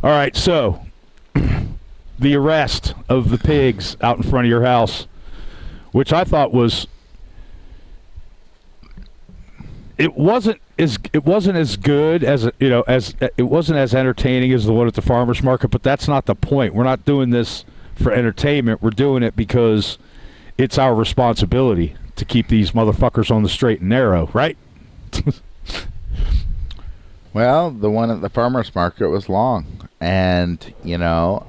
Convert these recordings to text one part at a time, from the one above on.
All right, so the arrest of the pigs out in front of your house, which I thought was it wasn't as good as it wasn't as entertaining as the one at the farmers market, but that's not the point. We're not doing this for entertainment. We're doing it because it's our responsibility to keep these motherfuckers on the straight and narrow, right? Well, the one at the farmer's market was long. And,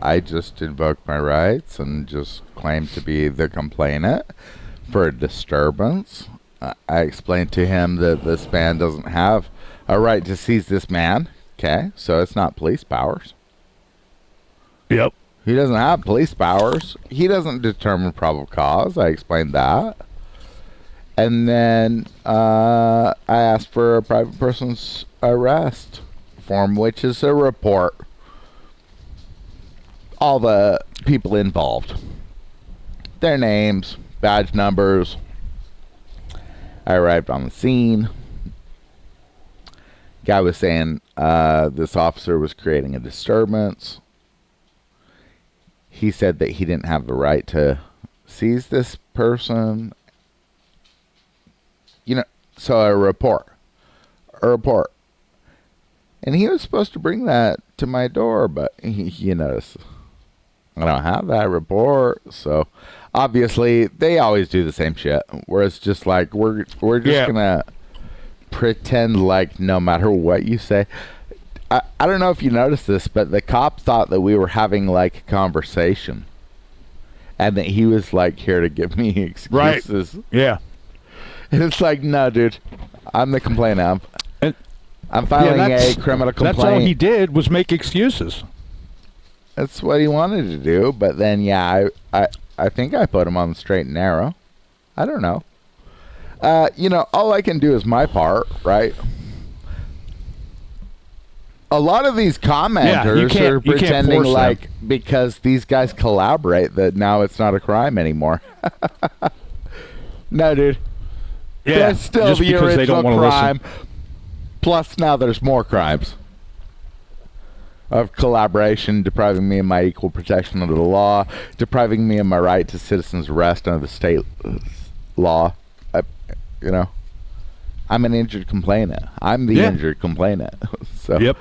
I just invoked my rights and just claimed to be the complainant for a disturbance. I explained to him that this man doesn't have a right to seize this man. Okay, so it's not police powers. Yep. He doesn't have police powers. He doesn't determine probable cause. I explained that. And then I asked for a private person's arrest form, which is a report. All the people involved. Their names, badge numbers. I arrived on the scene. Guy was saying this officer was creating a disturbance. He said that he didn't have the right to seize this person. So a report. And he was supposed to bring that to my door, but I don't have that report. So obviously they always do the same shit, where it's just like we're just gonna pretend like no matter what you say. I don't know if you noticed this, but the cop thought that we were having like a conversation, and that he was like here to give me excuses. Right. Yeah. And it's like, no, dude, I'm the complainant. I'm filing a criminal complaint. That's all he did was make excuses. That's what he wanted to do, but then I think I put him on the straight and narrow. I don't know. All I can do is my part, right? A lot of these commenters are pretending like because these guys collaborate that now it's not a crime anymore. No, dude. Yeah, that's still just the because they don't original want to crime. listen. Plus, now there's more crimes of collaboration, depriving me of my equal protection under the law, depriving me of my right to citizen's arrest under the state law. I'm an injured complainant. I'm the injured complainant. So, yep.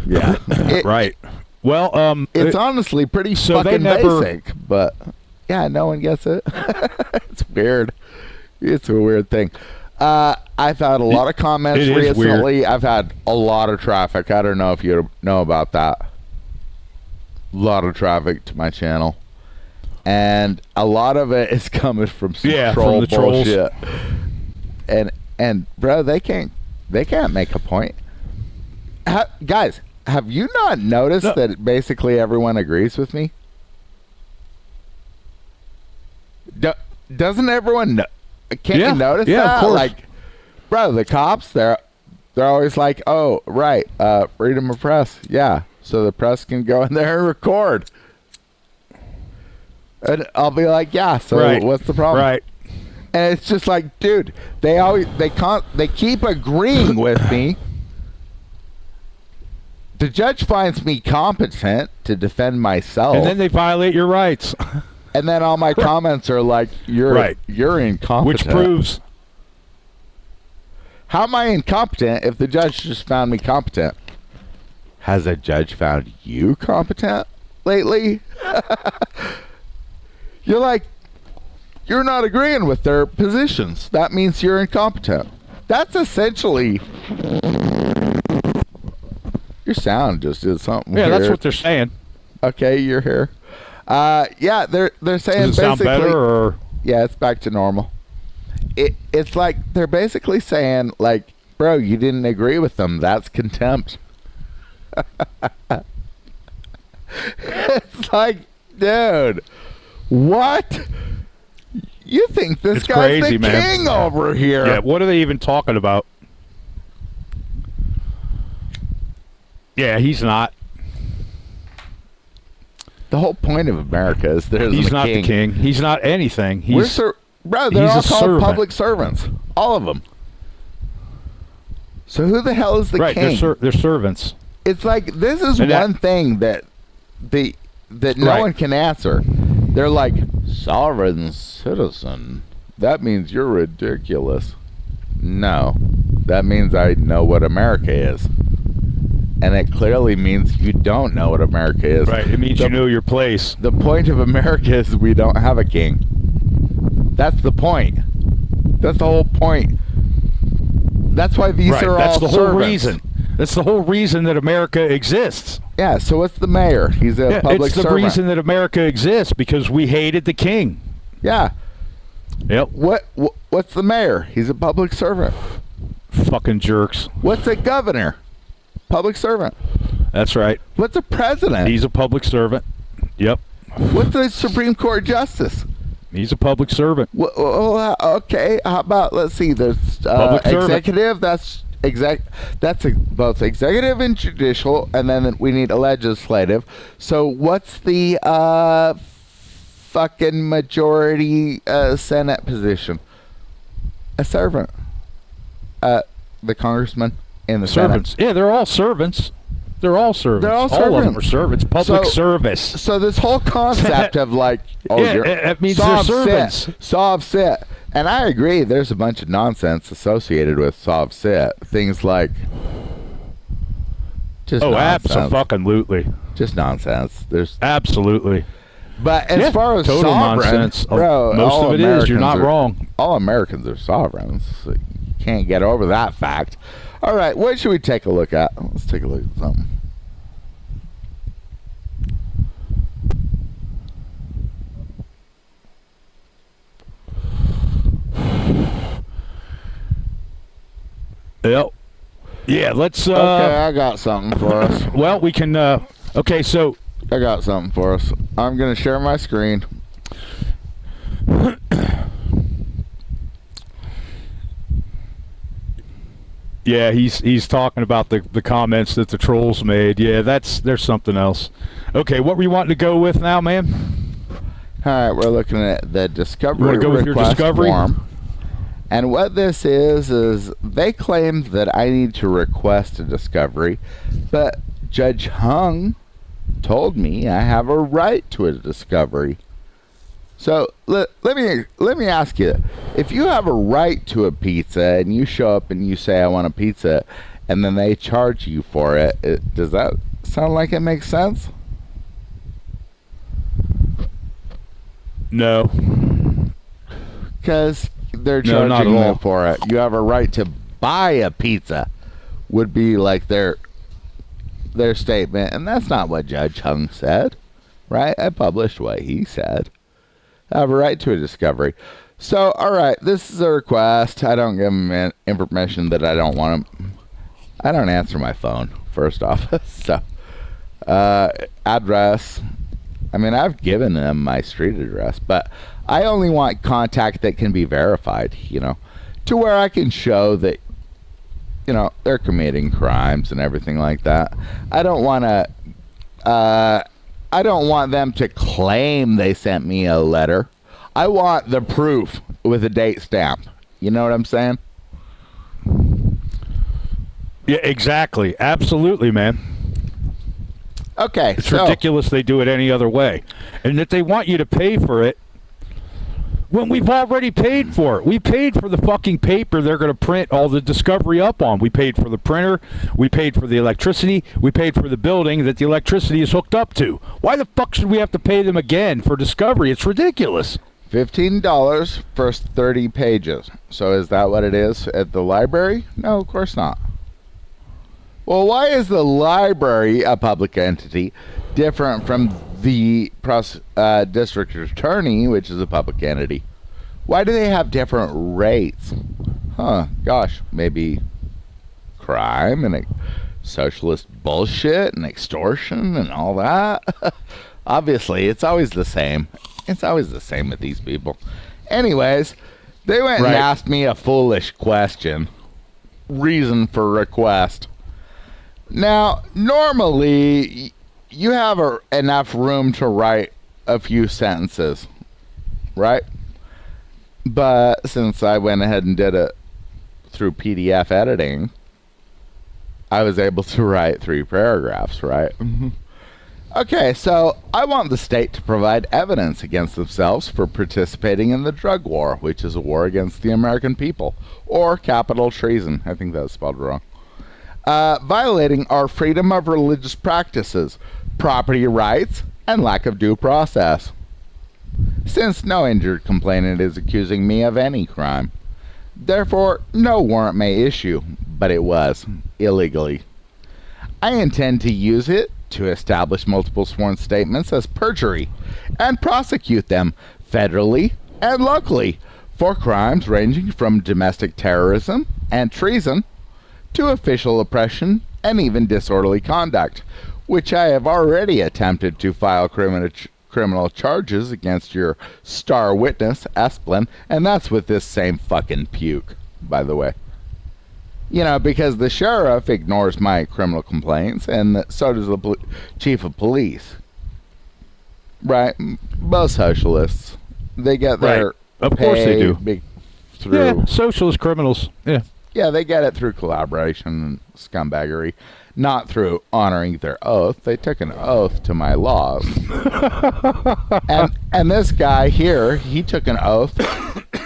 Yeah. Right. Well, it's honestly pretty fucking basic, but yeah, no one gets it. It's weird. It's a weird thing. I've had a lot of comments recently. I've had a lot of traffic. I don't know if you know about that. A lot of traffic to my channel. And a lot of it is coming from some troll bullshit. And bro, they can't make a point. Guys, have you not noticed that basically everyone agrees with me? Doesn't everyone know? Can't you notice that? Of course. Like, bro, the cops, they're always like, oh, right, freedom of press. Yeah, so the press can go in there and record. And I'll be like, yeah, so what's the problem? Right. And it's just like, dude, they keep agreeing with me. The judge finds me competent to defend myself. And then they violate your rights. And then all my comments are like, you're incompetent. Which proves... How am I incompetent if the judge just found me competent? Has a judge found you competent lately? You're like, you're not agreeing with their positions. That means you're incompetent. That's essentially... Your sound just did something weird. That's what they're saying. Okay, you're here. Yeah, they're saying Does it sound better, or? Yeah, it's back to normal. It's like they're basically saying, like, bro, you didn't agree with them. That's contempt. It's like, dude, what? You think this guy's crazy, the king over here? Yeah, what are they even talking about? Yeah, he's not. The whole point of America is he's not the king. He's not anything. Bro, they're all called public servants. All of them. So who the hell is the king? They're servants. It's like this is one thing that no one can answer. They're like, sovereign citizen. That means you're ridiculous. No, that means I know what America is. And it clearly means you don't know what America is. Right, it means you know your place. The point of America is we don't have a king. That's the point. That's the whole point. That's why these are all servants. That's the whole reason. That's the whole reason that America exists. Yeah, so what's the mayor? He's a public servant. It's the reason that America exists, because we hated the king. Yeah. Yep. What's the mayor? He's a public servant. Fucking jerks. What's a governor? Public servant. That's right. What's a president? He's a public servant. Yep. What's a Supreme Court justice? He's a public servant. Well, okay. How about, let's see, there's executive. That's both executive and judicial, and then we need a legislative. So what's the fucking majority Senate position? A servant. The congressman and the servants. Senate. Yeah, they're all servants. All of them are servants. Public service. So this whole concept of like, it means they're servants. Sov sit. And I agree, there's a bunch of nonsense associated with Sov sit. Things like just nonsense. Absolutely. Just nonsense. There's absolutely. But as far as total sovereign, nonsense. Bro, most of it is. You're not wrong. All Americans are sovereigns. So you can't get over that fact. All right, what should we take a look at? Let's take a look at something. Yep. Yeah, let's... okay, I got something for us. Well, we can... okay, so... I got something for us. I'm going to share my screen. Yeah, he's talking about the comments that the trolls made. Yeah, there's something else. Okay, what were you wanting to go with now, man? All right, we're looking at the discovery request with your discovery form. And what this is they claimed that I need to request a discovery, but Judge Hung told me I have a right to a discovery. So let me ask you, if you have a right to a pizza and you show up and you say I want a pizza, and then they charge you for it, does that sound like it makes sense? No. Because they're charging you for it. You have a right to buy a pizza, would be like their statement, and that's not what Judge Hung said, right? I published what he said. I have a right to a discovery. So, all right, this is a request. I don't give them information that I don't want them. I don't answer my phone, first off. So, address. I mean, I've given them my street address, but I only want contact that can be verified, to where I can show that, they're committing crimes and everything like that. I don't want them to claim they sent me a letter. I want the proof with a date stamp. You know what I'm saying? Yeah, exactly. Absolutely, man. Okay. It's ridiculous they do it any other way. And that they want you to pay for it when we've already paid for it. We paid for the fucking paper they're going to print all the discovery up on. We paid for the printer. We paid for the electricity. We paid for the building that the electricity is hooked up to. Why the fuck should we have to pay them again for discovery? It's ridiculous. $15 for 30 pages. So is that what it is at the library? No, of course not. Well, why is the library, a public entity, different from the district attorney, which is a public entity? Why do they have different rates? Gosh, maybe crime and socialist bullshit and extortion and all that. Obviously, it's always the same. It's always the same with these people. Anyways, they went and asked me a foolish question. Reason for request. Now, normally, you have enough room to write a few sentences, right? But since I went ahead and did it through PDF editing, I was able to write 3 paragraphs, right? Okay, so I want the state to provide evidence against themselves for participating in the drug war, which is a war against the American people, or capital treason. I think that was spelled wrong. Violating our freedom of religious practices, property rights, and lack of due process. Since no injured complainant is accusing me of any crime, therefore no warrant may issue, but it was, illegally. I intend to use it to establish multiple sworn statements as perjury and prosecute them federally and locally for crimes ranging from domestic terrorism and treason to official oppression and even disorderly conduct, which I have already attempted to file criminal charges against your star witness, Esplin, and that's with this same fucking puke, by the way. You know, because the sheriff ignores my criminal complaints, and so does the chief of police. Right? Most socialists, they get their Of course they do. Through socialist criminals. Yeah. Yeah, they get it through collaboration and scumbaggery, not through honoring their oath. They took an oath to my laws. and this guy here, he took an oath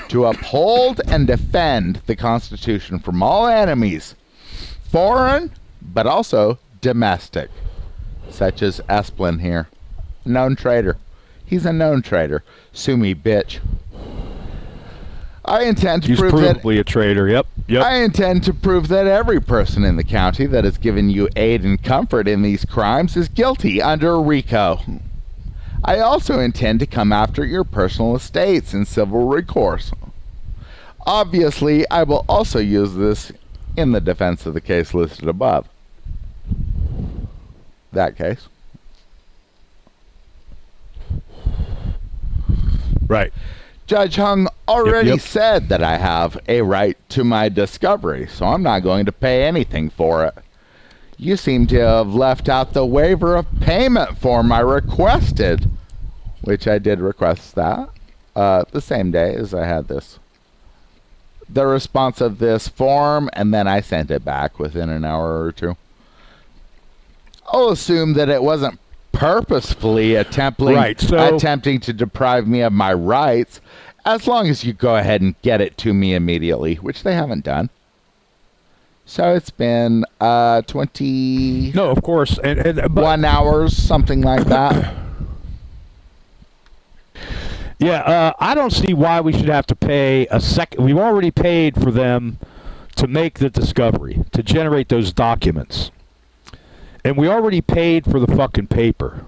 to uphold and defend the Constitution from all enemies, foreign, but also domestic, such as Esplin here. Known traitor. He's a known traitor. Sue me, bitch. I intend to prove that... He's provably a traitor, yep. I intend to prove that every person in the county that has given you aid and comfort in these crimes is guilty under RICO. I also intend to come after your personal estates in civil recourse. Obviously, I will also use this in the defense of the case listed above. That case. Right. Judge Hung already said that I have a right to my discovery, so I'm not going to pay anything for it. You seem to have left out the waiver of payment form I requested, which I did request that the same day as I had the response of this form, and then I sent it back within an hour or two. I'll assume that it wasn't purposefully attempting to deprive me of my rights, as long as you go ahead and get it to me immediately, which they haven't done. So it's been 20... No, of course. But 1 hours, something like that. Yeah, I don't see why we should have to pay a second. We've already paid for them to make the discovery, to generate those documents. And we already paid for the fucking paper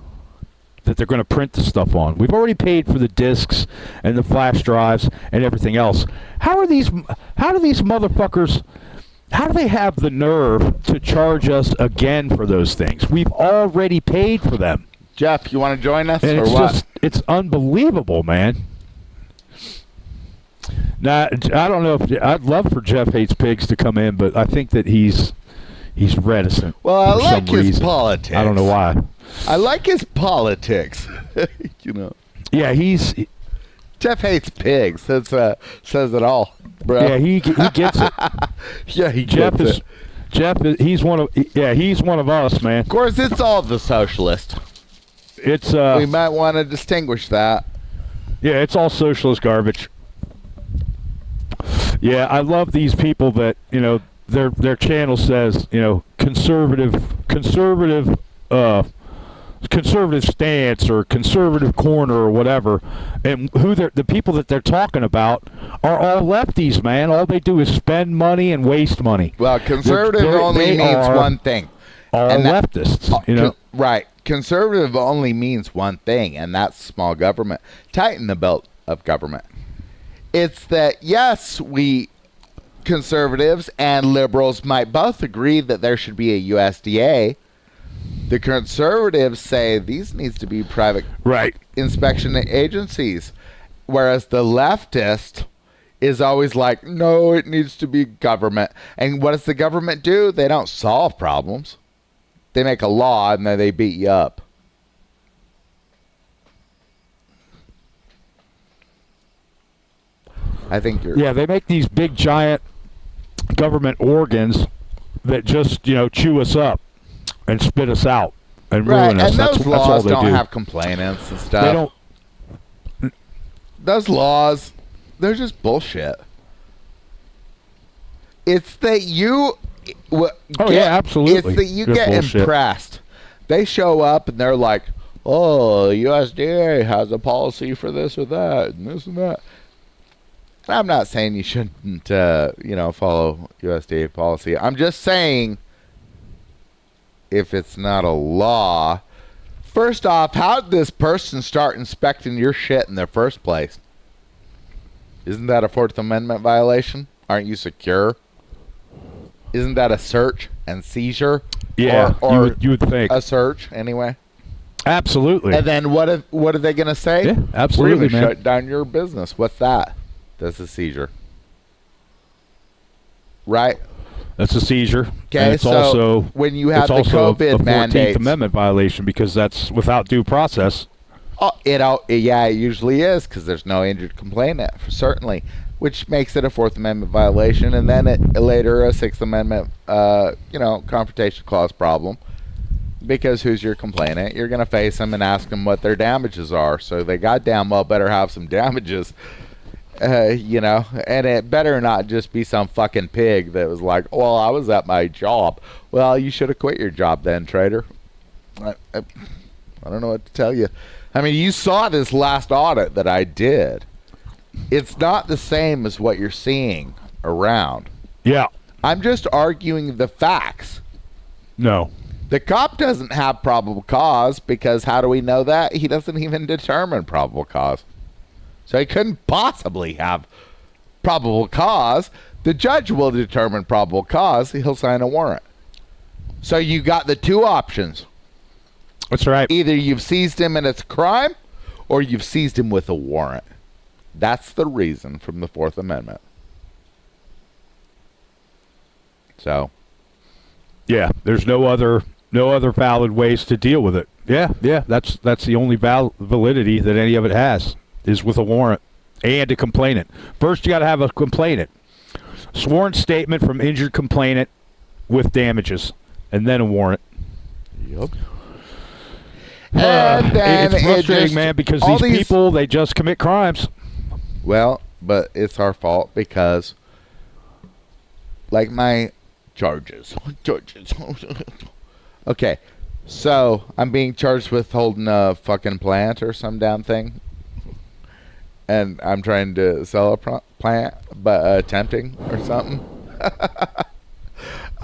that they're going to print the stuff on. We've already paid for the discs and the flash drives and everything else. How do these motherfuckers, how do they have the nerve to charge us again for those things? We've already paid for them. Jeff, you want to join us and or what? It's unbelievable, man. Now, I don't know if I'd love for Jeff Hates Pigs to come in, but I think that he's reticent. Well, I like his politics. I don't know why. I like his politics. You know. Yeah, Jeff Hates Pigs. That says it all, bro. Yeah, he gets it. Yeah, gets it. He's one of us, man. Of course, it's all the socialist. It's we might want to distinguish that. Yeah, it's all socialist garbage. Yeah, I love these people that, you know, their channel says, you know, conservative stance or conservative corner or whatever, and the people that they're talking about are all lefties, man. All they do is spend money and waste money. Well, conservative only means one thing. All leftists, you know. Right. Conservative only means one thing, and that's small government. Tighten the belt of government. It's that, yes, we conservatives and liberals might both agree that there should be a USDA. The conservatives say these needs to be private inspection agencies, whereas the leftist is always like, no, it needs to be government. And what does the government do? They don't solve problems. They make a law and then they beat you up. I think you're... Yeah, they make these big, giant government organs that just chew us up and spit us out and right. ruin us. And that's those laws all they don't do. have complainants and stuff. They don't. Those laws, they're just bullshit. It's that you. Absolutely. It's that you They're get bullshit. impressed. They show up and they're like, "Oh, USDA has a policy for this or that and this and that." I'm not saying you shouldn't, follow USDA policy. I'm just saying, if it's not a law, first off, how did this person start inspecting your shit in the first place? Isn't that a Fourth Amendment violation? Aren't you secure? Isn't that a search and seizure? Yeah, or you would think. A search, anyway. Absolutely. And then what are they going to say? Yeah, absolutely, We're going man. to shut down your business. What's that? That's a seizure. Right? That's a seizure. Okay, and it's so also when you have the also COVID a 14th mandates, Amendment violation because that's without due process. It usually is because there's no injured complainant, certainly, which makes it a Fourth Amendment violation, and then later a Sixth Amendment, confrontation clause problem. Because who's your complainant? You're going to face them and ask them what their damages are. So they goddamn well better have some damages, and it better not just be some fucking pig that was like, well, I was at my job. Well, you should have quit your job then, traitor. I don't know what to tell you. I mean, you saw this last audit that I did. It's not the same as what you're seeing around. Yeah. I'm just arguing the facts. No. The cop doesn't have probable cause because how do we know that? He doesn't even determine probable cause. So he couldn't possibly have probable cause. The judge will determine probable cause. He'll sign a warrant. So you got the two options. That's right. Either you've seized him and it's a crime, or you've seized him with a warrant. That's the reason from the Fourth Amendment. So. Yeah, there's no other valid ways to deal with it. Yeah, that's the only validity that any of it has is with a warrant and a complainant. First, you got to have a complainant, sworn statement from injured complainant with damages, and then a warrant. Yep. And then it's frustrating, man, because these people, they just commit crimes. Well, but it's our fault because, like my charges. Okay, so I'm being charged with holding a fucking plant or some damn thing, and I'm trying to sell a plant, but attempting or something.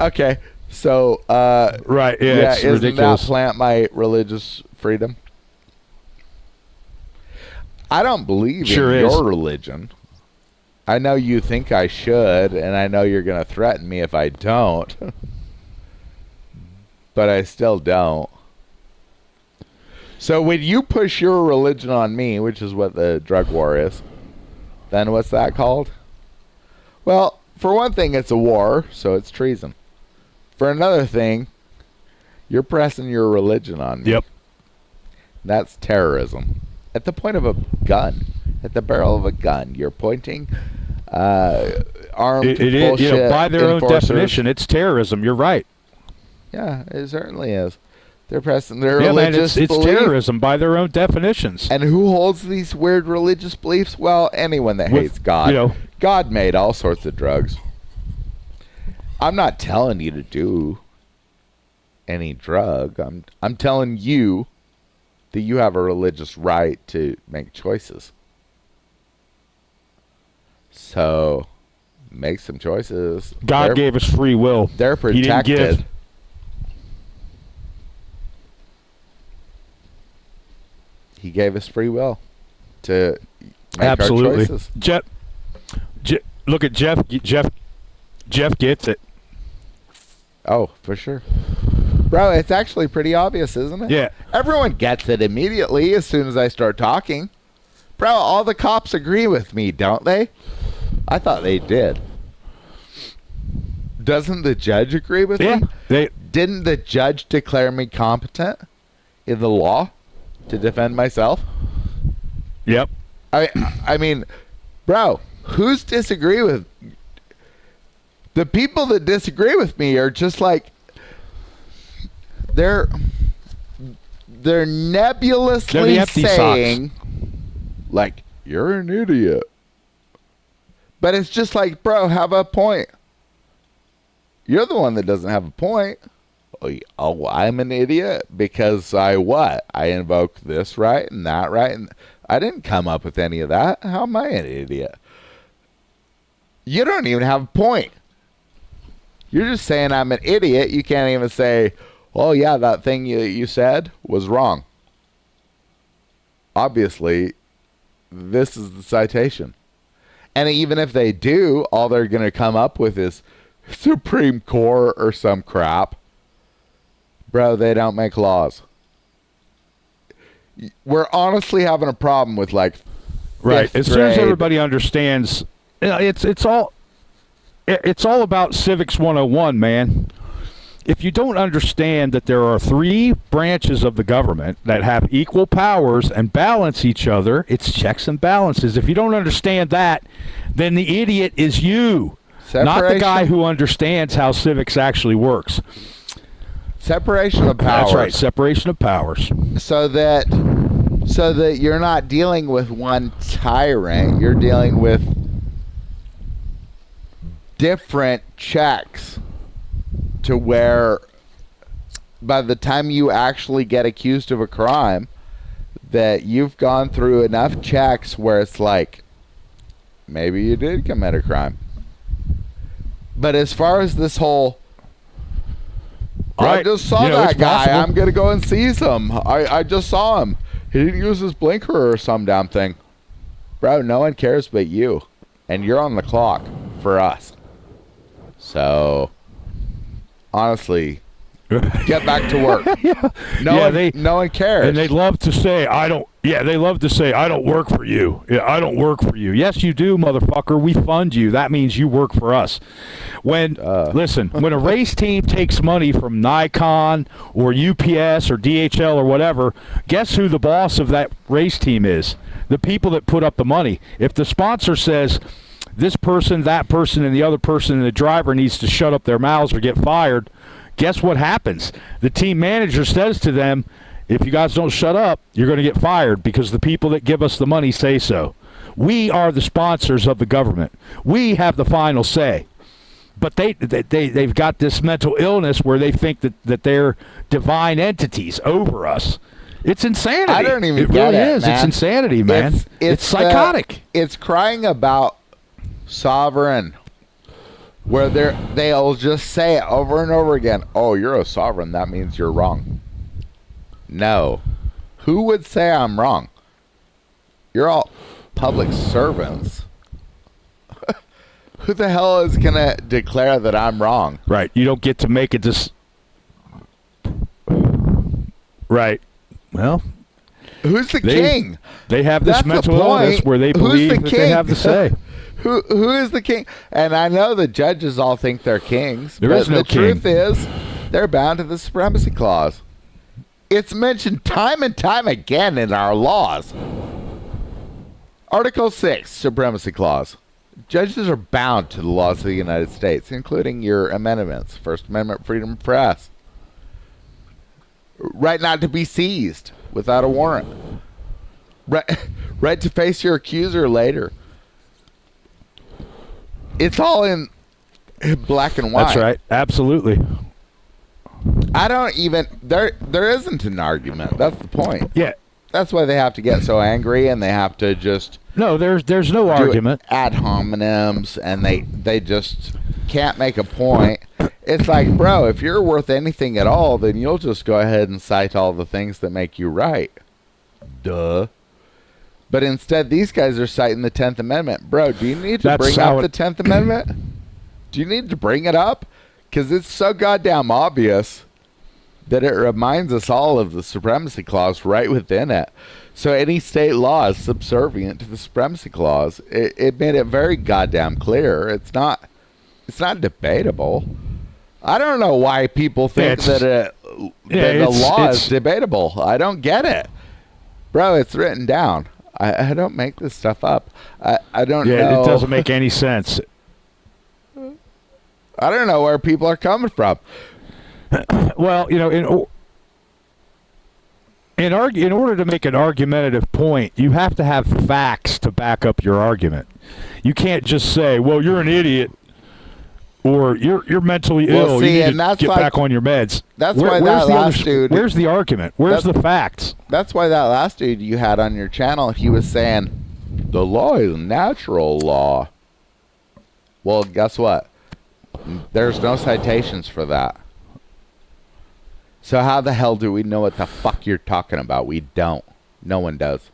Okay, so right, yeah, it's isn't ridiculous. that plant my religious freedom? I don't believe in your religion. I know you think I should, and I know you're going to threaten me if I don't. But I still don't. So when you push your religion on me, which is what the drug war is, then what's that called? Well, for one thing, it's a war, so it's treason. For another thing, you're pressing your religion on me. Yep. That's terrorism. At the point of a gun, at the barrel of a gun, you're pointing armed bullshit by their own enforcers. definition, it's terrorism. You're right. Yeah, it certainly is. They're pressing their it's religious belief. terrorism by their own definitions. And who holds these weird religious beliefs? Well, anyone that hates God. God made all sorts of drugs. I'm not telling you to do any drug. I'm telling you that you have a religious right to make choices. So, make some choices. God gave us free will. They're protected. He didn't give. He gave us free will to make Absolutely. our choices. Look at Jeff. Jeff gets it. Oh, for sure. Bro, it's actually pretty obvious, isn't it? Yeah. Everyone gets it immediately as soon as I start talking. Bro, all the cops agree with me, don't they? I thought they did. Doesn't the judge agree with me? Didn't the judge declare me competent in the law to defend myself? Yep. I mean, bro, who's disagree with? The people that disagree with me are just like, they're nebulously saying, like, you're an idiot. But it's just like, bro, have a point. You're the one that doesn't have a point. Oh, I'm an idiot because I invoked this right and that right, and I didn't come up with any of that. How am I an idiot? You don't even have a point. You're just saying I'm an idiot. You can't even say, oh yeah, that thing you said was wrong. Obviously, this is the citation. And even if they do, all they're going to come up with is Supreme Court or some crap. Bro, they don't make laws. We're honestly having a problem with like right. As soon as everybody understands, it's all about civics 101, man. If you don't understand that there are 3 branches of the government that have equal powers and balance each other, it's checks and balances. If you don't understand that, then the idiot is you, not the guy who understands how civics actually works. Separation of powers. That's right, separation of powers. So that you're not dealing with one tyrant, you're dealing with different checks to where by the time you actually get accused of a crime, that you've gone through enough checks where it's like, maybe you did commit a crime. But as far as this whole, I just saw that guy, possible. I'm going to go and seize him. I just saw him. He didn't use his blinker or some damn thing. Bro, no one cares but you. And you're on the clock for us. So, honestly, get back to work. No one cares. And they love to say, I don't work for you. Yeah, I don't work for you. Yes, you do, motherfucker. We fund you. That means you work for us. Listen, when a race team takes money from Nikon or UPS or DHL or whatever, guess who the boss of that race team is? The people that put up the money. If the sponsor says, this person, that person, and the other person and the driver needs to shut up their mouths or get fired, guess what happens? The team manager says to them, if you guys don't shut up, you're going to get fired because the people that give us the money say so. We are the sponsors of the government. We have the final say. But they've got this mental illness where they think that they're divine entities over us. It's insanity. I don't even get it. It really is. Man. It's insanity, man. It's psychotic. It's crying about sovereign, where they'll just say it over and over again. Oh, you're a sovereign. That means you're wrong. No. Who would say I'm wrong? You're all public servants. Who the hell is going to declare that I'm wrong? Right. You don't get to make it just... Right. Well... Who's the king? They have this mental illness where they believe that they have the say. Who is the king? And I know the judges all think they're kings. There is no king. The truth is, they're bound to the Supremacy Clause. It's mentioned time and time again in our laws. Article 6, Supremacy Clause. Judges are bound to the laws of the United States, including your amendments. First Amendment, freedom of press. Right not to be seized without a warrant. Right to face your accuser later. It's all in black and white. That's right. Absolutely. I don't even... There isn't an argument. That's the point. Yeah. That's why they have to get so angry and they have to just... No, there's no argument. Ad hominems, and they just can't make a point. It's like, bro, if you're worth anything at all, then you'll just go ahead and cite all the things that make you right. Duh. But instead, these guys are citing the 10th Amendment. Bro, do you need to bring up the 10th Amendment? Do you need to bring it up? Because it's so goddamn obvious that it reminds us all of the Supremacy Clause right within it. So any state law is subservient to the Supremacy Clause. It made it very goddamn clear. It's not debatable. I don't know why people think that the law is debatable. I don't get it. Bro, it's written down. I don't make this stuff up. I don't know. Yeah, it doesn't make any sense. I don't know where people are coming from. Well, in order to make an argumentative point, you have to have facts to back up your argument. You can't just say, "Well, you're an idiot," or "You're mentally ill. See, you need to get back on your meds." That's why that last dude. Where's the argument? Where's the facts? That's why that last dude you had on your channel, he was saying, "The law is natural law." Well, guess what? There's no citations for that. So how the hell do we know what the fuck you're talking about? We don't. No one does.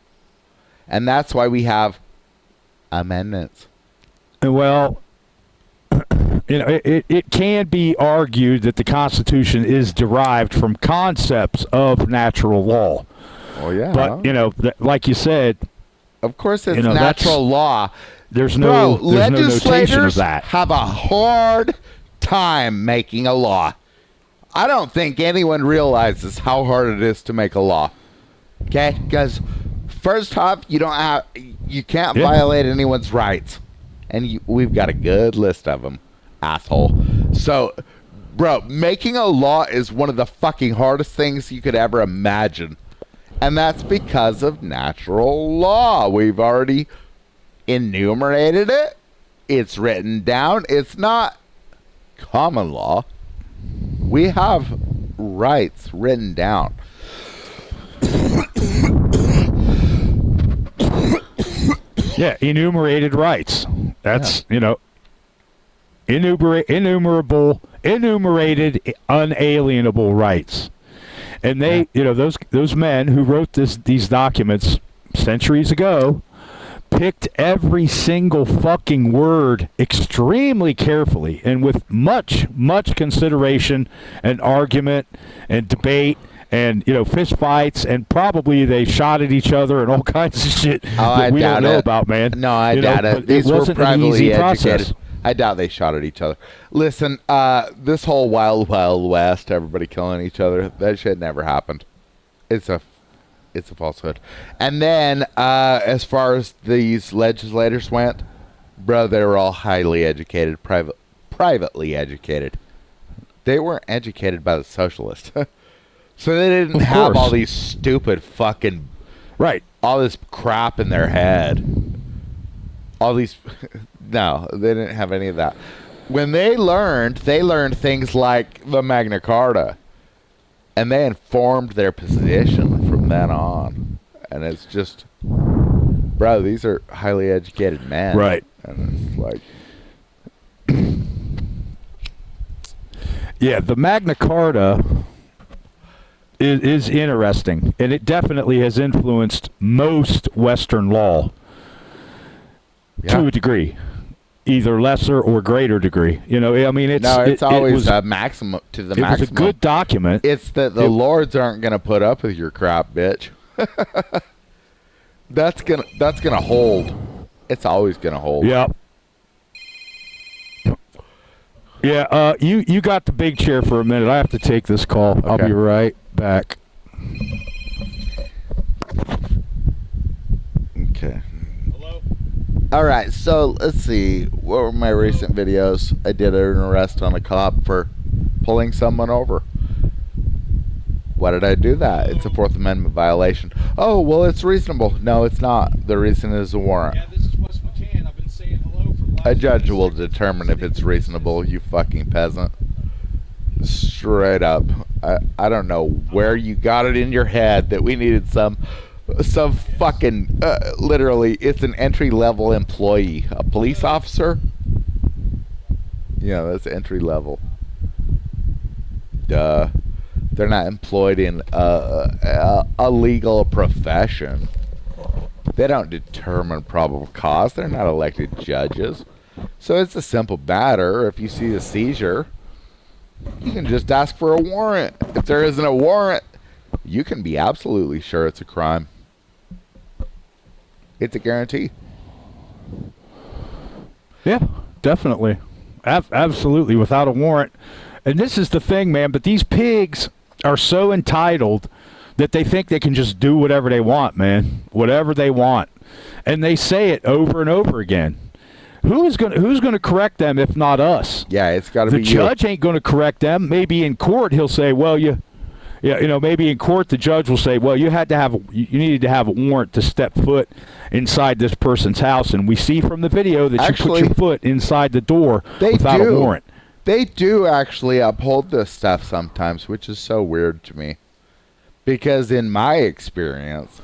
And that's why we have amendments. Well, it can be argued that the Constitution is derived from concepts of natural law. Oh, yeah. But, like you said, of course it's natural law. There's no notation of that. Have a hard time making a law. I don't think anyone realizes how hard it is to make a law. Okay? Because first off, you can't violate anyone's rights. And we've got a good list of them, asshole. So, bro, making a law is one of the fucking hardest things you could ever imagine. And that's because of natural law. We've already enumerated it. It's written down. It's not common law. We have rights written down. Yeah, enumerated rights. That's, enumerated, unalienable rights. And they, those men who wrote these documents centuries ago picked every single fucking word extremely carefully and with much consideration and argument and debate and fist fights, and probably they shot at each other and all kinds of shit that we don't know about, man. No, I doubt it. These were privately educated. I doubt they shot at each other. Listen, this whole wild west, everybody killing each other, that shit never happened. It's a falsehood. And then, as far as these legislators went, bro, they were all highly educated, privately educated. They weren't educated by the socialists. So they didn't have all these stupid fucking... Right. All this crap in their head. All these... No, they didn't have any of that. When they learned things like the Magna Carta. And they informed their position from then on. And it's just... Bro, these are highly educated men. Right. And it's like... Yeah, the Magna Carta... is interesting, and it definitely has influenced most Western law to a degree, either lesser or greater degree. It's always a maximum to the maximum. It was a good document. It's that the lords aren't going to put up with your crap, bitch. That's gonna hold. It's always gonna hold. Yep. Yeah, you got the big chair for a minute. I have to take this call. Okay. I'll be right back. Okay. Hello? All right, so let's see. What were my recent videos? I did an arrest on a cop for pulling someone over. Why did I do that? It's a Fourth Amendment violation. Oh, well, it's reasonable. No, it's not. The reason is a warrant. Yeah, this is Wes McCann. I've been saying hello for the last... A judge will determine if it's reasonable, you fucking peasant. Straight up. I don't know where you got it in your head that we needed some fucking... literally, it's an entry-level employee. A police officer? Yeah, that's entry-level. Duh. They're not employed in a legal profession. They don't determine probable cause. They're not elected judges. So it's a simple matter. If you see a seizure, you can just ask for a warrant. If there isn't a warrant, you can be absolutely sure it's a crime. It's a guarantee. Yeah, definitely. Absolutely, without a warrant. And this is the thing, man, but these pigs are so entitled that they think they can just do whatever they want, man. Whatever they want. And they say it over and over again. Who's gonna correct them if not us? Yeah, it's got to The be judge ain't going to correct them. Maybe in court he'll say, well, maybe in court the judge will say, well, you needed to have a warrant to step foot inside this person's house, and we see from the video that Actually, you put your foot inside the door without a warrant. They do actually uphold this stuff sometimes, which is so weird to me. Because in my experience,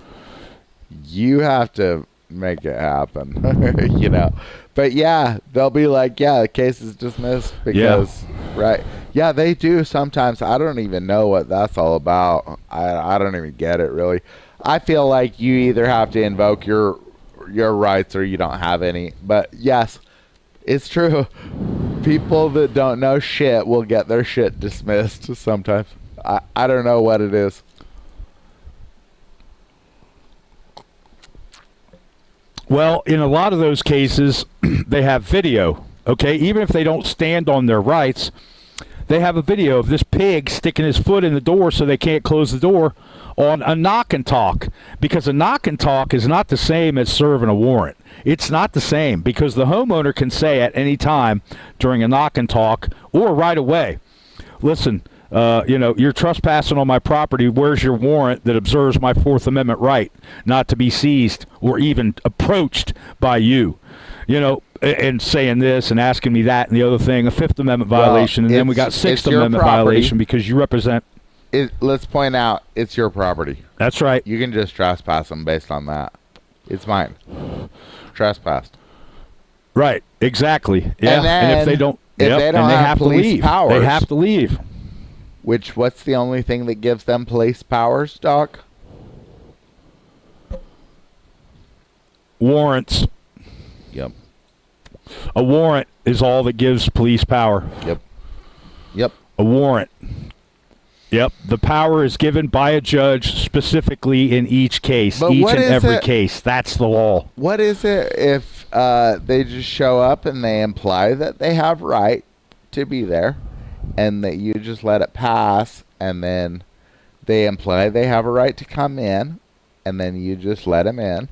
you have to make it happen, you know. But yeah, they'll be like, yeah, the case is dismissed because, right. Yeah, they do sometimes. I don't even know what that's all about. I don't even get it, really. I feel like you either have to invoke your rights or you don't have any. But yes, it's true. People that don't know shit will get their shit dismissed sometimes. I don't know what it is. Well, in a lot of those cases, they have video, okay? Even if they don't stand on their rights, they have a video of this pig sticking his foot in the door so they can't close the door on a knock and talk, because a knock and talk is not the same as serving a warrant. It's not the same, because the homeowner can say at any time during a knock and talk or right away, listen, you're trespassing on my property. Where's your warrant that observes my Fourth Amendment right not to be seized or even approached by you? And saying this and asking me that and the other thing, a Fifth Amendment violation, and then we got Sixth Amendment violation because you represent. Let's point out, it's your property. That's right. You can just trespass them based on that. It's mine. Trespassed. Right. Exactly. Yeah. And if they don't, they have police powers, they have to leave. What's the only thing that gives them police powers, Doc? Warrants. Yep. A warrant is all that gives police power. Yep. A warrant. Yep. The power is given by a judge specifically in each case, each and every case. That's the law. What is it if they just show up and they imply that they have right to be there and that you just let it pass, and then they imply they have a right to come in and then you just let them in,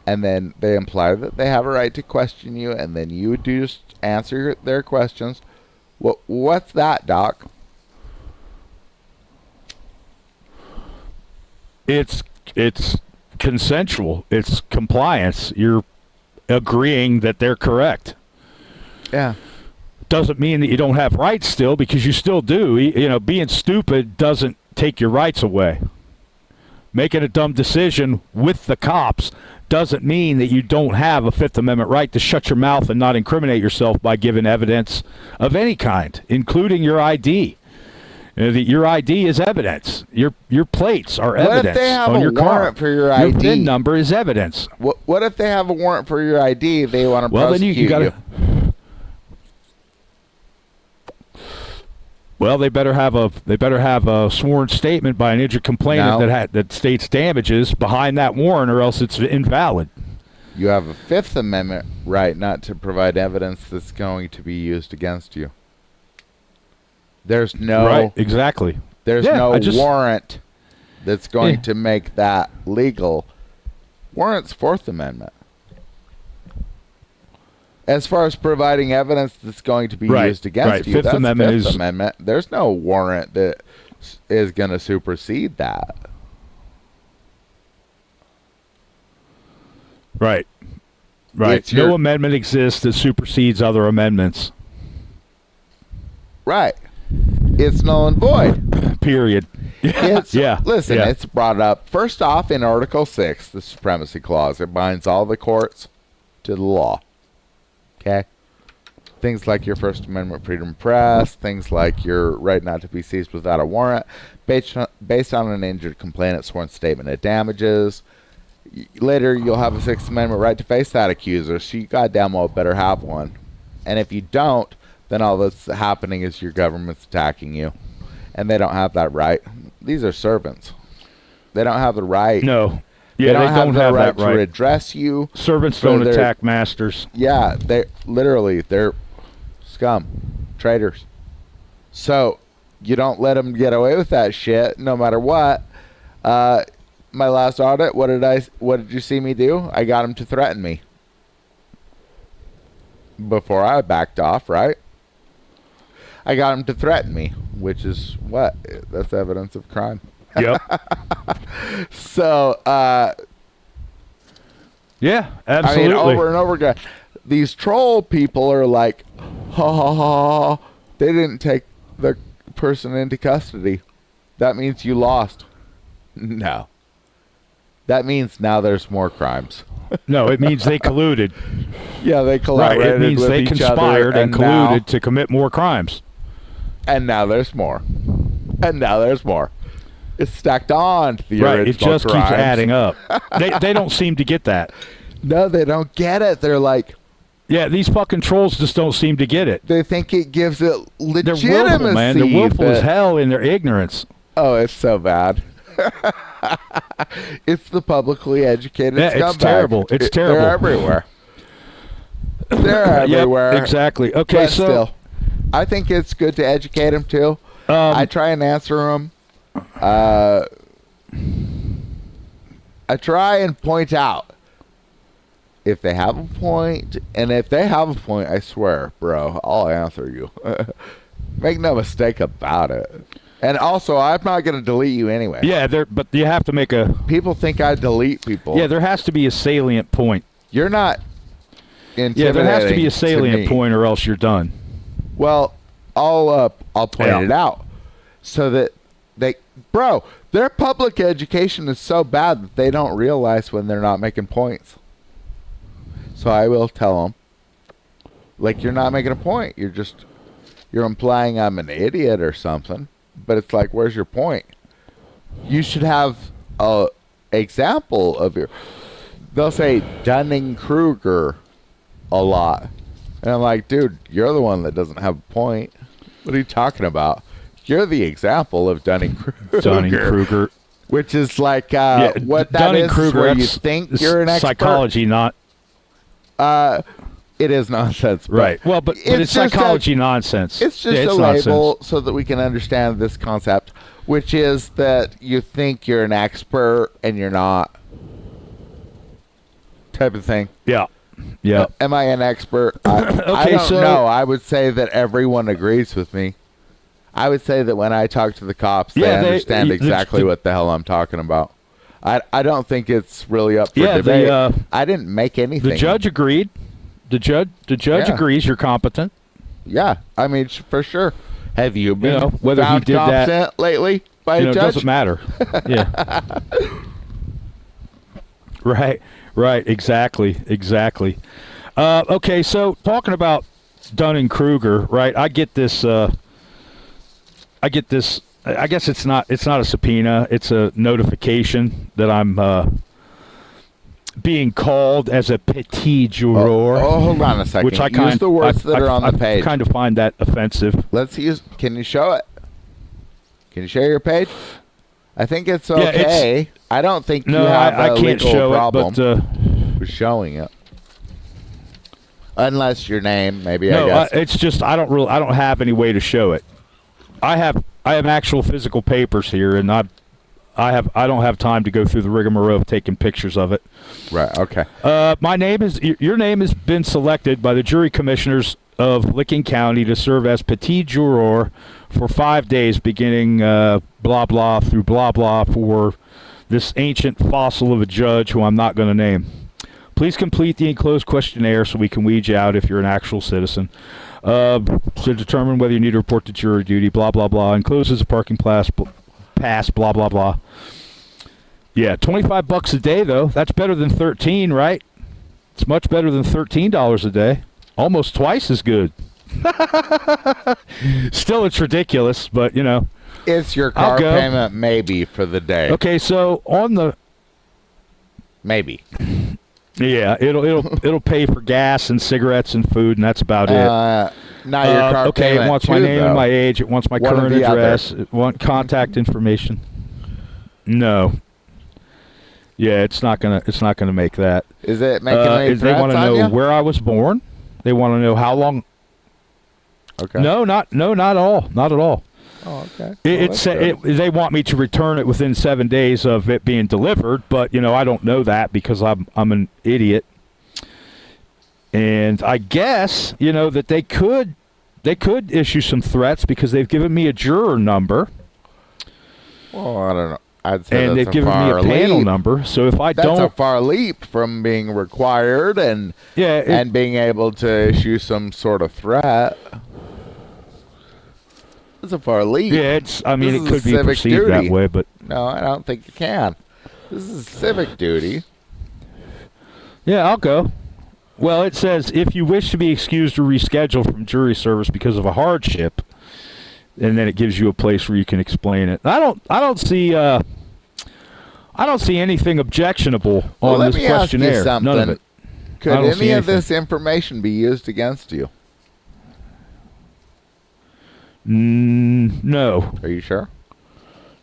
and then they imply that they have a right to question you and then you just answer their questions? What's that, Doc? It's consensual. It's compliance. You're agreeing that they're correct. Yeah. Doesn't mean that you don't have rights still, because you still do. Being stupid doesn't take your rights away. Making a dumb decision with the cops doesn't mean that you don't have a Fifth Amendment right to shut your mouth and not incriminate yourself by giving evidence of any kind, including your ID. Your ID is evidence. Your plates are evidence. What if they have on your a warrant for your ID? Your VIN number is evidence. What if they have a warrant for your ID? They want to prosecute you. Well, they better have a sworn statement by an injured complainant that states damages behind that warrant, or else it's invalid. You have a Fifth Amendment right not to provide evidence that's going to be used against you. There's no right, exactly. There's no warrant that's going to make that legal. Warrant's Fourth Amendment. As far as providing evidence that's going to be used against you, Fifth that's Amendment Fifth Amendment. There's no warrant that is going to supersede that. Right. No amendment exists that supersedes other amendments. Right. It's null and void. Period. Listen, it's brought up. First off, in Article 6, the Supremacy Clause, it binds all the courts to the law. Okay? Things like your First Amendment freedom of press, things like your right not to be seized without a warrant, based on an injured complainant's sworn statement of damages. Later, you'll have a Sixth Amendment right to face that accuser, so you goddamn well better have one. And if you don't, then all that's happening is your government's attacking you. And they don't have that right. These are servants. They don't have the right. No. Yeah, they don't have the right to redress you. Servants don't attack masters. Yeah, they're scum. Traitors. So, you don't let them get away with that shit no matter what. My last audit, what did you see me do? I got them to threaten me. before I backed off, right? I got him to threaten me, which is what? That's evidence of crime. Yep. So, yeah, absolutely. I mean, over and over again. These troll people are like, ha ha ha, they didn't take the person into custody. That means you lost. No. That means now there's more crimes. No, it means they colluded. Yeah, they collaborated Right, it means with they each conspired other, and colluded to commit more crimes. And now there's more. And now there's more. It's stacked on to the Right, original it just crimes. keeps adding up. They don't seem to get that. No, they don't get it. They're like, Yeah, these fucking trolls just don't seem to get it. they think it gives it They're legitimacy. willful, man. They're willful as that- hell in their ignorance. Oh, it's so bad. It's the publicly educated Yeah, it's scumbag. terrible. It's terrible. They're everywhere. They're everywhere. Yep, exactly. Okay, But so still, I think it's good to educate them too. I try and answer them. I try and point out if they have a point, and if they have a point, I swear, bro, I'll answer you. Make no mistake about it. And also, I'm not going to delete you anyway. yeah, but you have to make a People think I delete people. yeah. There has to be a salient point. You're not Yeah, there has to be intimidating a salient me. point, or else you're done. Well, I'll point Yeah. it out so that their public education is so bad that they don't realize when they're not making points. So I will tell them, like, you're not making a point. You're implying I'm an idiot or something. But it's like, where's your point? You should have a example of your. They'll say Dunning-Kruger a lot, and I'm like, dude, you're the one that doesn't have a point. What are you talking about? You're the example of Dunning-Kruger. Dunning-Kruger. Which is like Yeah, what that is Dunning-Kruger, where you that's think you're an expert. psychology, not It is nonsense. But right. Well, but it's just psychology nonsense. It's just Yeah, a nonsense. label so that we can understand this concept, which is that you think you're an expert and you're not, type of thing. Yeah. Yeah. Am I an expert? I don't so- know. I would say that everyone agrees with me. I would say that when I talk to the cops, they Yeah, understand exactly what the hell I'm talking about. I don't think it's really up for Yeah, debate. I didn't make anything. The judge agreed. The judge Yeah. agrees you're competent. Yeah, I mean, for sure. Have you been whether he found did that- competent lately by a It judge? doesn't matter. Yeah. Right. Exactly. Okay, so talking about Dunning-Kruger, right? I get this. I guess it's not a subpoena. It's a notification that I'm being called as a petit juror. Oh, hold on a second. Which I use the words that are on the page. I kind of find that offensive. Let's use. Can you show it? Can you share your page? I think it's Yeah, okay. I don't think No, you have I a can't legal show problem it, but with showing it, unless your name, maybe. no, I guess. it's just I don't have any way to show it. I have actual physical papers here, and I don't have time to go through the rigmarole of taking pictures of it. Right. Okay. Your name has been selected by the jury commissioners of Licking County to serve as petit juror for 5 days, beginning blah blah through blah blah for this ancient fossil of a judge who I'm not going to name. Please complete the enclosed questionnaire so we can weed you out if you're an actual citizen. To determine whether you need to report to jury duty, blah blah blah. Encloses a parking pass, blah blah blah. Yeah, $25 a day though. That's better than 13, right? It's much better than $13 a day. Almost twice as good. Still, it's ridiculous, but It's your I'll car go. payment, maybe, for the day. Okay, so on the Maybe. yeah, it'll pay for gas and cigarettes and food, and that's about it. Not your car Okay, payment. it wants my too, name though. and my age. It wants my One or current the other. address. It wants contact information. No. Yeah, it's not gonna make that. Is it making any They threats want to on know you? where I was born. They want to know how long. Okay. No, not at all. Not at all. Oh, okay. Well, that's good. They want me to return it within 7 days of it being delivered, but I don't know that because I'm an idiot. And I guess, that they could issue some threats because they've given me a juror number. Well, I don't know. I'd say and they've given me a panel number. So if I don't, that's a far leap from being required and being able to issue some sort of threat. It's a far leap. Yeah, it could be perceived that way, but no, I don't think you can. This is civic duty. Yeah, I'll go. Well, it says if you wish to be excused or rescheduled from jury service because of a hardship, and then it gives you a place where you can explain it. I don't see anything objectionable on this questionnaire. None of it. Could any of this information be used against you? No. Are you sure?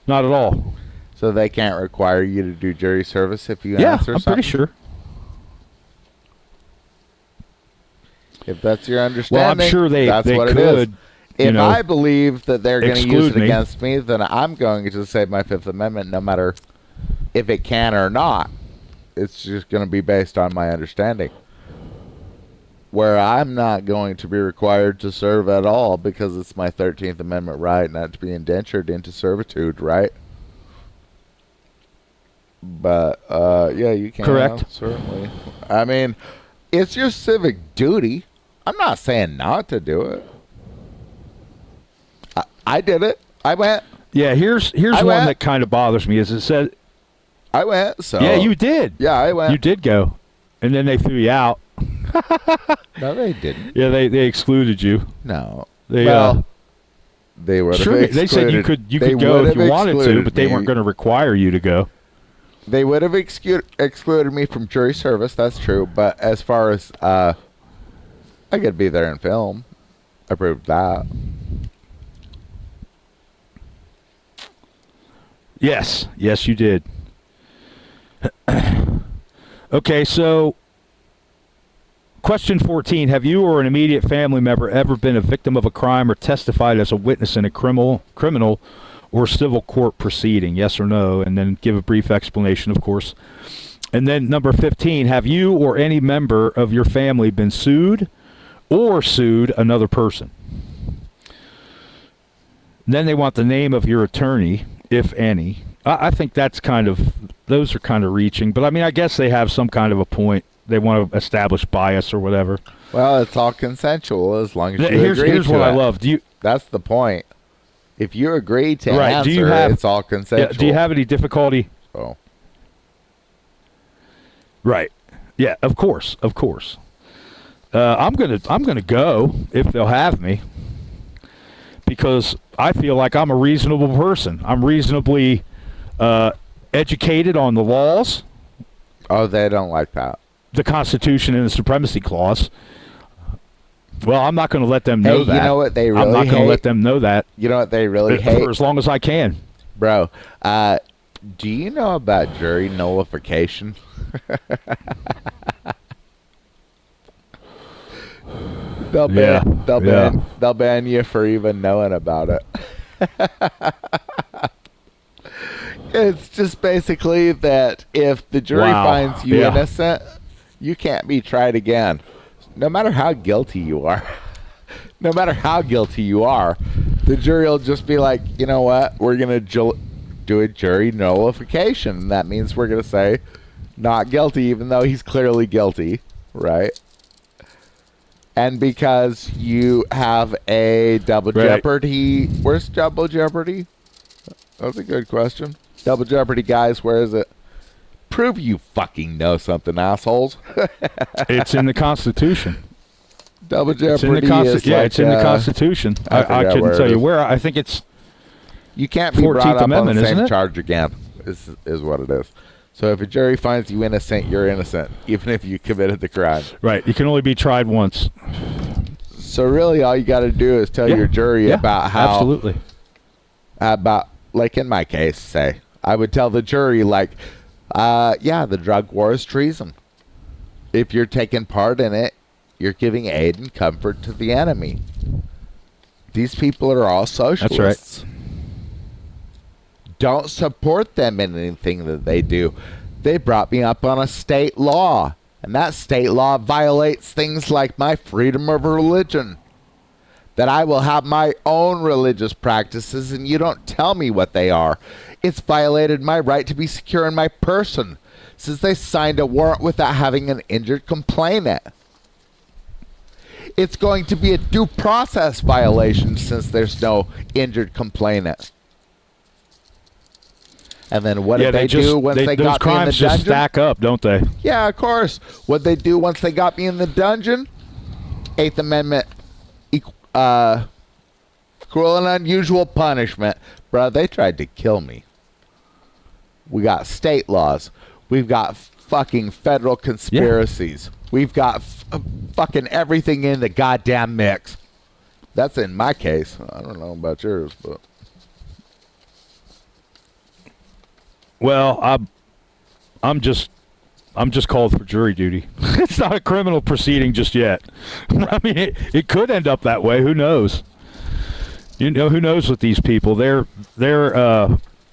Not at all. So they can't require you to do jury service if you answer something? Yeah, I'm pretty sure. If that's your understanding, well, I'm sure that's what could, it is. If I believe that they're going to use it me against me, then I'm going to say my Fifth Amendment, no matter if it can or not. It's just going to be based on my understanding. Where I'm not going to be required to serve at all because it's my 13th Amendment right not to be indentured into servitude, right? But, yeah, you can. Correct. Certainly. I mean, it's your civic duty. I'm not saying not to do it. I did it. I went. Yeah, here's one that kind of bothers me. Is it said I went. So yeah, you did. Yeah, I went. You did go, and then they threw you out. No, they didn't. Yeah, they excluded you. No. They would sure have they said you could go if you wanted to, but they weren't going to require you to go. They would have excluded me from jury service. That's true. But as far as I could be there and film, I proved that. Yes, you did. Okay, so question 14. Have you or an immediate family member ever been a victim of a crime or testified as a witness in a criminal or civil court proceeding? Yes or no? And then give a brief explanation, of course. And then number 15. Have you or any member of your family been sued or sued another person? And then they want the name of your attorney, if any. I think those are kind of reaching, but I mean, I guess they have some kind of a point. They want to establish bias or whatever. Well, it's all consensual as long as you agree to it. Here's what I love. That's the point. If you agree to answer, it's all consensual. Yeah, do you have any difficulty? Oh. Right. Yeah, of course. I'm gonna go if they'll have me, because I feel like I'm a reasonable person. I'm reasonably educated on the laws. Oh, they don't like that. The Constitution and the Supremacy Clause. Well, I'm not going to let them know that. You know what they really hate? I'm not going to let them know that. You know what they really hate? For as long as I can. Bro, do you know about jury nullification? They'll ban you for even knowing about it. It's just basically that if the jury finds you innocent, you can't be tried again. No matter how guilty you are. No matter how guilty you are, the jury will just be like, you know what? We're going to do a jury nullification. And that means we're going to say not guilty, even though he's clearly guilty, right? And because you have a double jeopardy. Where's double jeopardy? That's a good question. Double jeopardy, guys, where is it? Prove you fucking know something, assholes. It's in the Constitution. Double jeopardy it's in the Constitution. I couldn't tell you where. I think it's you can't be brought up on the same charge again, is what it is. So if a jury finds you innocent, you're innocent, even if you committed the crime. Right. You can only be tried once. So really all you got to do is tell your jury about how... Absolutely. About, like in my case, say, I would tell the jury, like, the drug war is treason. If you're taking part in it, you're giving aid and comfort to the enemy. These people are all socialists. That's right. Don't support them in anything that they do. They brought me up on a state law. And that state law violates things like my freedom of religion. That I will have my own religious practices and you don't tell me what they are. It's violated my right to be secure in my person since they signed a warrant without having an injured complainant. It's going to be a due process violation since there's no injured complainant. And then what did they do once they got me in the dungeon? Those crimes just stack up, don't they? Yeah, of course. What they do once they got me in the dungeon? Eighth Amendment, cruel and unusual punishment. Bro, they tried to kill me. We got state laws. We've got fucking federal conspiracies. Yeah. We've got fucking everything in the goddamn mix. That's in my case. I don't know about yours, but... Well, I'm just called for jury duty. It's not a criminal proceeding just yet. I mean, it could end up that way. Who knows? You know, who knows with these people? Their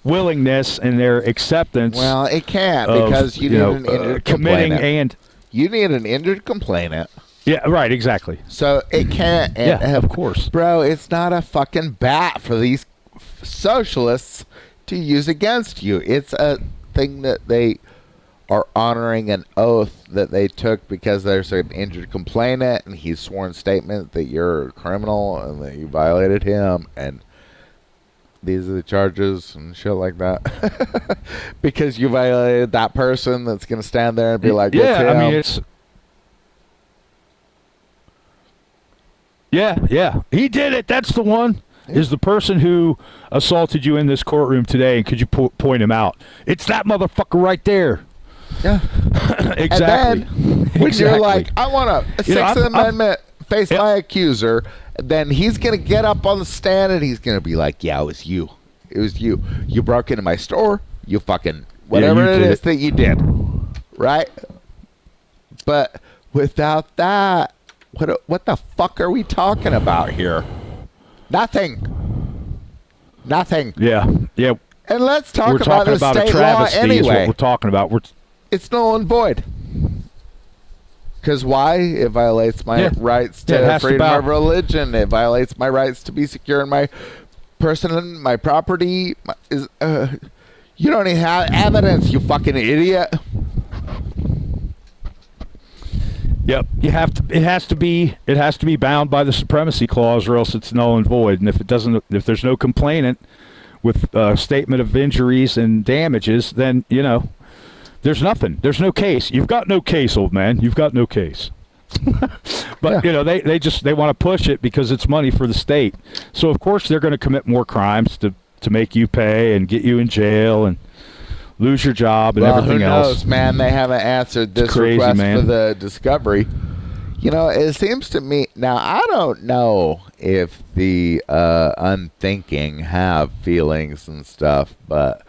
willingness and their acceptance. Well, it can't because you need an injured complainant. And you need an injured complainant. Yeah, right, exactly. So it can't. Of course, bro. It's not a fucking bat for these socialists to use against you. It's a thing that they are honoring an oath that they took because there's an injured complainant and he's sworn statement that you're a criminal and that you violated him and these are the charges and shit like that. Because you violated that person that's going to stand there and be like, yeah, I mean, it's... Yeah. He did it. That's the one. Is the person who assaulted you in this courtroom today, and could you point him out? It's that motherfucker right there. Yeah. Exactly. And then when you're like, I want a Sixth Amendment face my accuser, then he's going to get up on the stand and he's going to be like, yeah, it was you. It was you. You broke into my store. You fucking, whatever it is that you did. Right? But without that, what the fuck are we talking about here? Nothing. Yeah. And let's talk we're about talking the about state a travesty law anyway. Is what we're talking about. It's null and void. Because why? It violates my rights to freedom of religion. It violates my rights to be secure in my person and my property. You don't even have evidence, you fucking idiot. Yep, you have to. It has to be bound by the supremacy clause, or else it's null and void. And if there's no complainant with statement of injuries and damages, then there's nothing. There's no case. You've got no case, old man. You've got no case. But they want to push it because it's money for the state. So of course they're going to commit more crimes to make you pay and get you in jail and lose your job and everything else. Who knows, man? They haven't answered this request for the discovery. It seems to me now. I don't know if the unthinking have feelings and stuff, but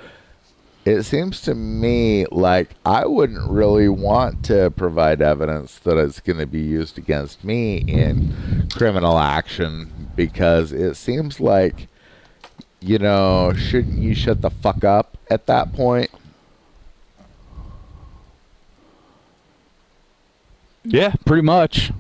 it seems to me like I wouldn't really want to provide evidence that it's going to be used against me in criminal action because it seems like, shouldn't you shut the fuck up at that point? Yeah, pretty much.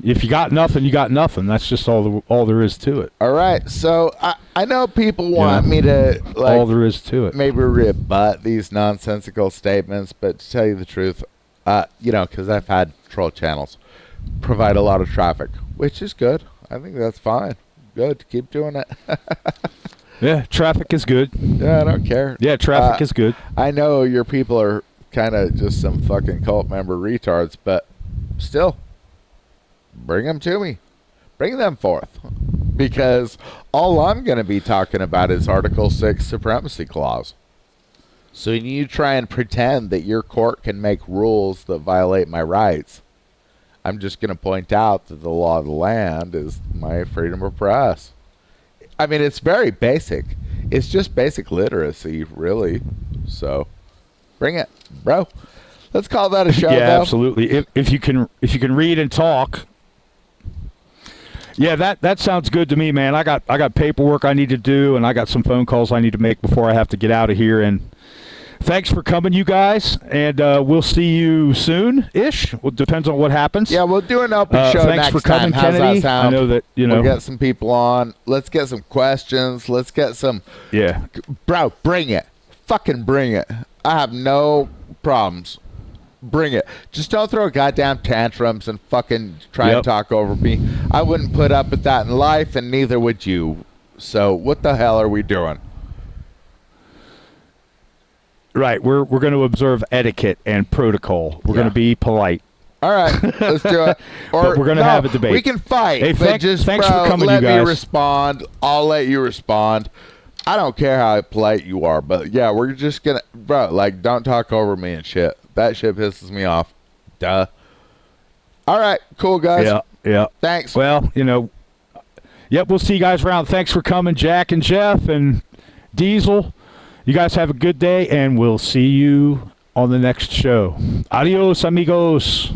If you got nothing, you got nothing. That's just all there is to it. All right. So I know people want me to all there is to it. Maybe rebut these nonsensical statements, but to tell you the truth, because I've had troll channels provide a lot of traffic, which is good. I think that's fine. Good. Keep doing it. Yeah, traffic is good. Yeah, I don't care. Yeah, traffic is good. I know your people are kind of just some fucking cult member retards, but still, bring them to me. Bring them forth. Because all I'm going to be talking about is Article 6 Supremacy Clause. So when you try and pretend that your court can make rules that violate my rights, I'm just going to point out that the law of the land is my freedom of press. I mean, it's very basic. It's just basic literacy, really. So, bring it, bro. Let's call that a show. Yeah, though. Absolutely. If you can read and talk. Yeah, that sounds good to me, man. I got paperwork I need to do, and I got some phone calls I need to make before I have to get out of here. And thanks for coming, you guys, and we'll see you soon-ish. Well, depends on what happens. Yeah, we'll do an open show thanks next for coming, time. How's Kennedy. that sound? I know that We'll get some people on. Let's get some questions. Let's get some. Yeah, bro, bring it. Fucking bring it. I have no problems. Bring it. Just don't throw goddamn tantrums and fucking try and talk over me. I wouldn't put up with that in life, and neither would you. So what the hell are we doing? right. We're going to observe etiquette and protocol. We're going to be polite. All right, let's do it. Or But we're going to have a debate. We can fight. Hey, but just, thanks bro, for coming, let you guys. me respond. I'll let you respond. I don't care how polite you are, but yeah, we're just gonna, bro. Like, don't talk over me and shit. That shit pisses me off. Duh. All right, cool guys. Yeah. Thanks. Well, yep, we'll see you guys around. Thanks for coming, Jack and Jeff and Diesel. You guys have a good day, and we'll see you on the next show. Adios, amigos.